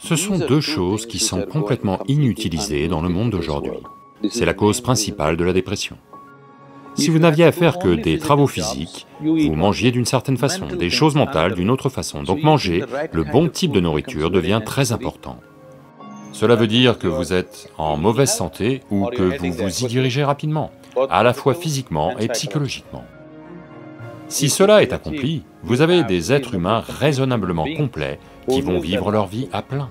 Ce sont deux choses qui sont complètement inutilisées dans le monde d'aujourd'hui. C'est la cause principale de la dépression. Si vous n'aviez à faire que des travaux physiques, vous mangiez d'une certaine façon, des choses mentales d'une autre façon. Donc manger le bon type de nourriture devient très important. Cela veut dire que vous êtes en mauvaise santé ou que vous vous y dirigez rapidement, à la fois physiquement et psychologiquement. Si cela est accompli, vous avez des êtres humains raisonnablement complets qui vont vivre leur vie à plein.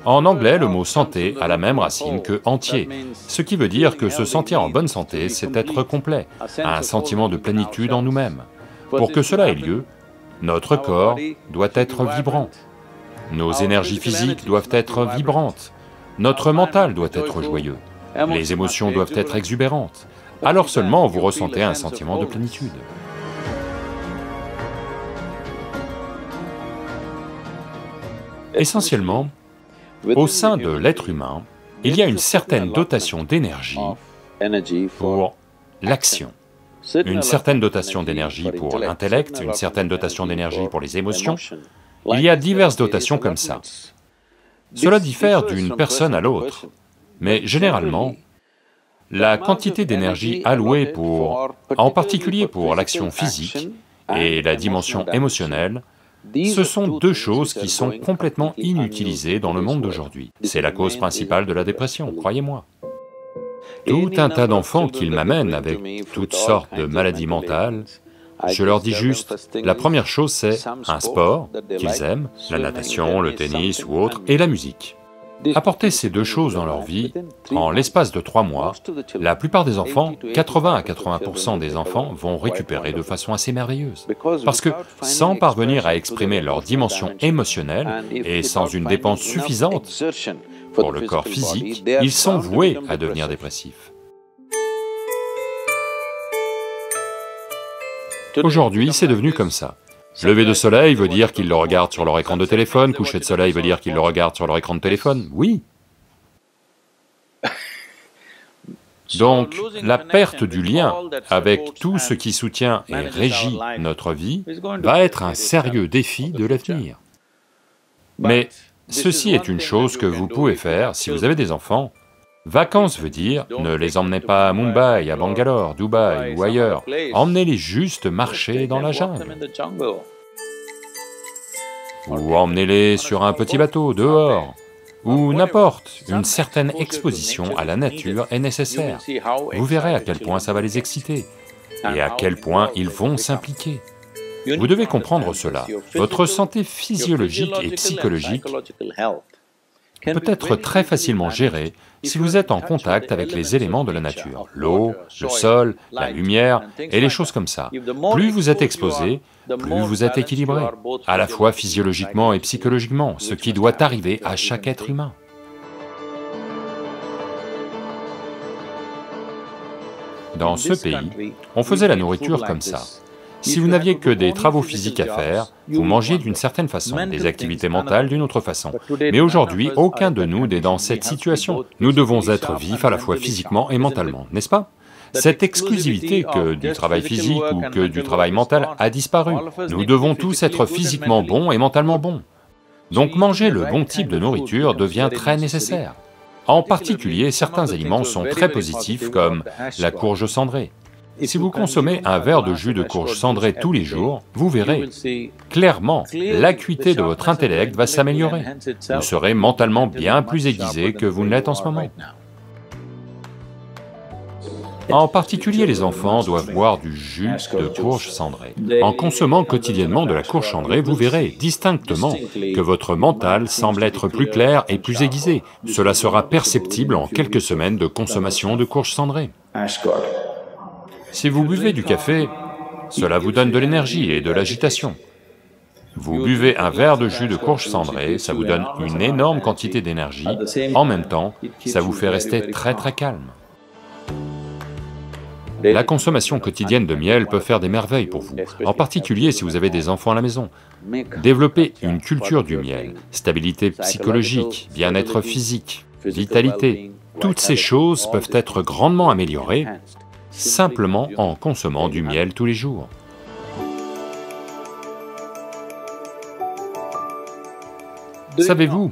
En anglais, le mot santé a la même racine que entier, ce qui veut dire que se sentir en bonne santé, c'est être complet, un sentiment de plénitude en nous-mêmes. Pour que cela ait lieu, notre corps doit être vibrant, nos énergies physiques doivent être vibrantes, notre mental doit être joyeux, les émotions doivent être exubérantes, alors seulement vous ressentez un sentiment de plénitude. Essentiellement, au sein de l'être humain, il y a une certaine dotation d'énergie pour l'action, une certaine dotation d'énergie pour l'intellect, une certaine dotation d'énergie pour les émotions. Il y a diverses dotations comme ça. Cela diffère d'une personne à l'autre, mais généralement, la quantité d'énergie allouée en particulier pour l'action physique et la dimension émotionnelle, ce sont deux choses qui sont complètement inutilisées dans le monde d'aujourd'hui. C'est la cause principale de la dépression, croyez-moi. Tout un tas d'enfants qu'ils m'amènent avec toutes sortes de maladies mentales, je leur dis juste, la première chose c'est un sport qu'ils aiment, la natation, le tennis ou autre, et la musique. Apportez ces deux choses dans leur vie, en l'espace de 3 mois, la plupart des enfants, 80 à 80% des enfants vont récupérer de façon assez merveilleuse. Parce que sans parvenir à exprimer leur dimension émotionnelle et sans une dépense suffisante pour le corps physique, ils sont voués à devenir dépressifs. Aujourd'hui, c'est devenu comme ça. Lever de soleil veut dire qu'ils le regardent sur leur écran de téléphone, coucher de soleil veut dire qu'ils le regardent sur leur écran de téléphone, oui. Donc, la perte du lien avec tout ce qui soutient et régit notre vie va être un sérieux défi de l'avenir. Mais ceci est une chose que vous pouvez faire si vous avez des enfants. Vacances veut dire, ne les emmenez pas à Mumbai, à Bangalore, Dubaï ou ailleurs, emmenez-les juste marcher dans la jungle. Ou emmenez-les sur un petit bateau, dehors, ou n'importe, une certaine exposition à la nature est nécessaire. Vous verrez à quel point ça va les exciter, et à quel point ils vont s'impliquer. Vous devez comprendre cela, votre santé physiologique et psychologique peut être très facilement gérée si vous êtes en contact avec les éléments de la nature, l'eau, le sol, la lumière et les choses comme ça. Plus vous êtes exposé, plus vous êtes équilibré, à la fois physiologiquement et psychologiquement, ce qui doit arriver à chaque être humain. Dans ce pays, on faisait la nourriture comme ça. Si vous n'aviez que des travaux physiques à faire, vous mangiez d'une certaine façon, des activités mentales d'une autre façon. Mais aujourd'hui, aucun de nous n'est dans cette situation. Nous devons être vifs à la fois physiquement et mentalement, n'est-ce pas? Cette exclusivité que du travail physique ou que du travail mental a disparu. Nous devons tous être physiquement bons et mentalement bons. Donc manger le bon type de nourriture devient très nécessaire. En particulier, certains aliments sont très positifs comme la courge cendrée. Si vous consommez un verre de jus de courge cendrée tous les jours, vous verrez, clairement, l'acuité de votre intellect va s'améliorer. Vous serez mentalement bien plus aiguisé que vous ne l'êtes en ce moment. En particulier, les enfants doivent boire du jus de courge cendrée. En consommant quotidiennement de la courge cendrée, vous verrez distinctement que votre mental semble être plus clair et plus aiguisé. Cela sera perceptible en quelques semaines de consommation de courge cendrée. Si vous buvez du café, cela vous donne de l'énergie et de l'agitation. Vous buvez un verre de jus de courge cendrée, ça vous donne une énorme quantité d'énergie, en même temps, ça vous fait rester très calme. La consommation quotidienne de miel peut faire des merveilles pour vous, en particulier si vous avez des enfants à la maison. Développez une culture du miel, stabilité psychologique, bien-être physique, vitalité, toutes ces choses peuvent être grandement améliorées simplement en consommant du miel tous les jours. Savez-vous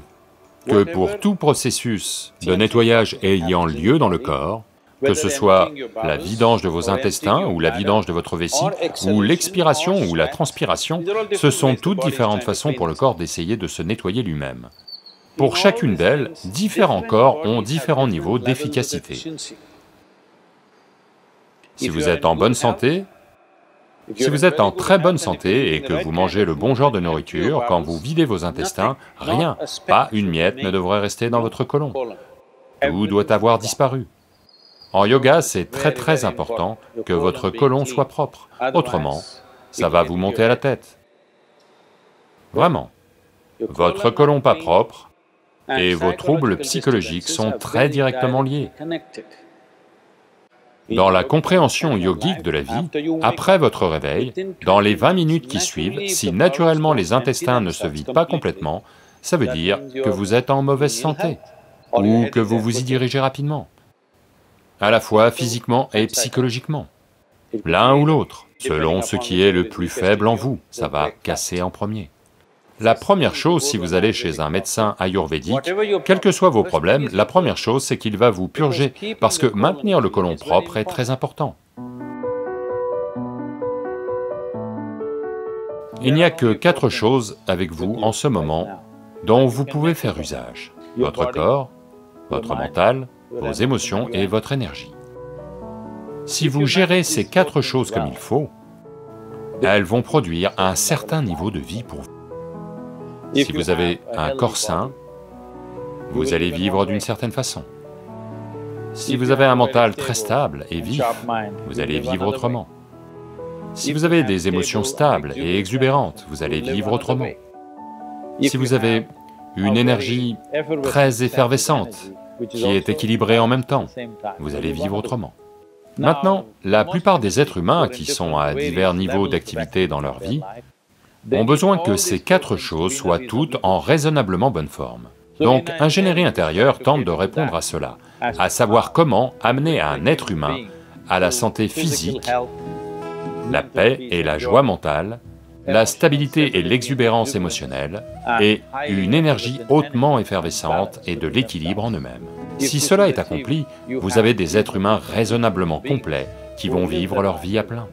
que pour tout processus de nettoyage ayant lieu dans le corps, que ce soit la vidange de vos intestins ou la vidange de votre vessie, ou l'expiration ou la transpiration, ce sont toutes différentes façons pour le corps d'essayer de se nettoyer lui-même. Pour chacune d'elles, différents corps ont différents niveaux d'efficacité. Si vous êtes en bonne santé, si vous êtes en très bonne santé et que vous mangez le bon genre de nourriture, quand vous videz vos intestins, rien, pas une miette ne devrait rester dans votre côlon. Tout doit avoir disparu. En yoga, c'est très important que votre côlon soit propre, autrement, ça va vous monter à la tête. Vraiment. Votre côlon pas propre et vos troubles psychologiques sont très directement liés. Dans la compréhension yogique de la vie, après votre réveil, dans les 20 minutes qui suivent, si naturellement les intestins ne se vident pas complètement, ça veut dire que vous êtes en mauvaise santé, ou que vous vous y dirigez rapidement, à la fois physiquement et psychologiquement. L'un ou l'autre, selon ce qui est le plus faible en vous, ça va casser en premier. La première chose, si vous allez chez un médecin ayurvédique, quels que soient vos problèmes, la première chose, c'est qu'il va vous purger, parce que maintenir le côlon propre est très important. Il n'y a que 4 choses avec vous en ce moment dont vous pouvez faire usage. Votre corps, votre mental, vos émotions et votre énergie. Si vous gérez ces 4 choses comme il faut, elles vont produire un certain niveau de vie pour vous. Si vous avez un corps sain, vous allez vivre d'une certaine façon. Si vous avez un mental très stable et vif, vous allez vivre autrement. Si vous avez des émotions stables et exubérantes, vous allez vivre autrement. Si vous avez une énergie très effervescente, qui est équilibrée en même temps, vous allez vivre autrement. Maintenant, la plupart des êtres humains qui sont à divers niveaux d'activité dans leur vie ont besoin que ces 4 choses soient toutes en raisonnablement bonne forme. Donc, ingénierie intérieure tente de répondre à cela, à savoir comment amener un être humain à la santé physique, la paix et la joie mentale, la stabilité et l'exubérance émotionnelle, et une énergie hautement effervescente et de l'équilibre en eux-mêmes. Si cela est accompli, vous avez des êtres humains raisonnablement complets qui vont vivre leur vie à plein.